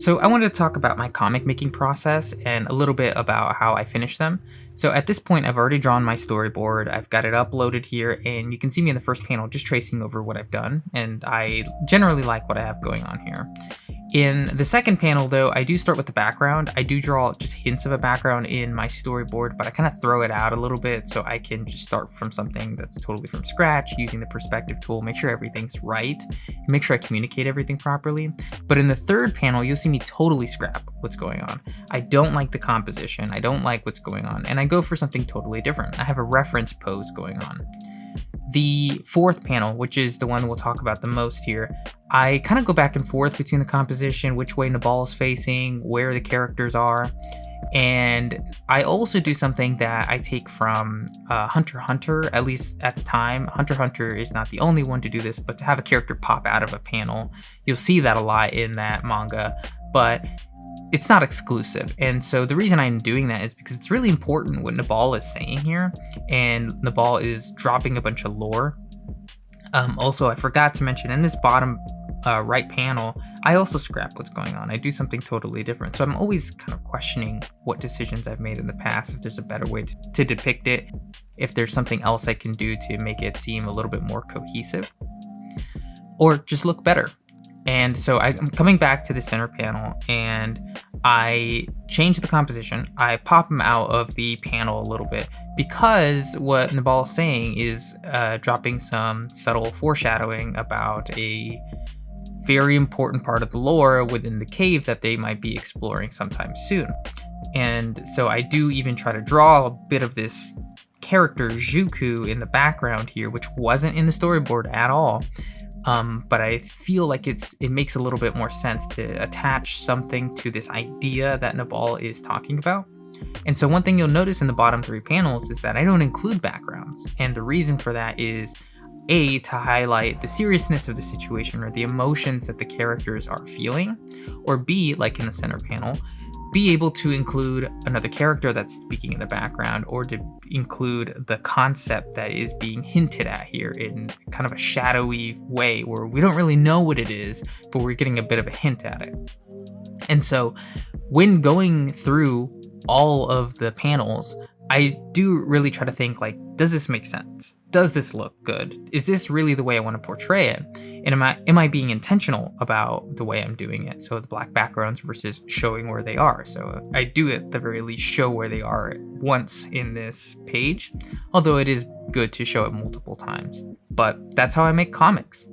So I wanted to talk about my comic making process and a little bit about how I finish them. So at this point, I've already drawn my storyboard. I've got it uploaded here, and you can see me in the first panel just tracing over what I've done. And I generally like what I have going on here. In the second panel, though, I do start with the background. I do draw just hints of a background in my storyboard, but I kind of throw it out a little bit so I can just start from something that's totally from scratch using the perspective tool, make sure everything's right, and make sure I communicate everything properly. But in the third panel, you'll see me totally scrap what's going on. I don't like the composition. I don't like what's going on, and I go for something totally different. I have a reference pose going on. The fourth panel, which is the one we'll talk about the most here, I kind of go back and forth between the composition, which way Nabal is facing, where the characters are, and I also do something that I take from Hunter x Hunter, at least at the time. Hunter x Hunter is not the only one to do this, but to have a character pop out of a panel, you'll see that a lot in that manga, but it's not exclusive. And so the reason I'm doing that is because it's really important what Nabal is saying here, and Nabal is dropping a bunch of lore. Also, I forgot to mention in this bottom right panel, I also scrap what's going on. I do something totally different. So I'm always kind of questioning what decisions I've made in the past, if there's a better way to depict it, if there's something else I can do to make it seem a little bit more cohesive, or just look better. And so I'm coming back to the center panel, and I change the composition. I pop him out of the panel a little bit because what Nabal is saying is dropping some subtle foreshadowing about a very important part of the lore within the cave that they might be exploring sometime soon. And so I do even try to draw a bit of this character Juku in the background here, which wasn't in the storyboard at all. But I feel like it makes a little bit more sense to attach something to this idea that Nabal is talking about. And so one thing you'll notice in the bottom three panels is that I don't include backgrounds. And the reason for that is A, to highlight the seriousness of the situation or the emotions that the characters are feeling, or B, like in the center panel, be able to include another character that's speaking in the background, or to include the concept that is being hinted at here in kind of a shadowy way where we don't really know what it is, but we're getting a bit of a hint at it. And so when going through all of the panels, I do really try to think, like, does this make sense? Does this look good? Is this really the way I want to portray it? And am I being intentional about the way I'm doing it? So the black backgrounds versus showing where they are. So I do at the very least show where they are once in this page, although it is good to show it multiple times. But that's how I make comics.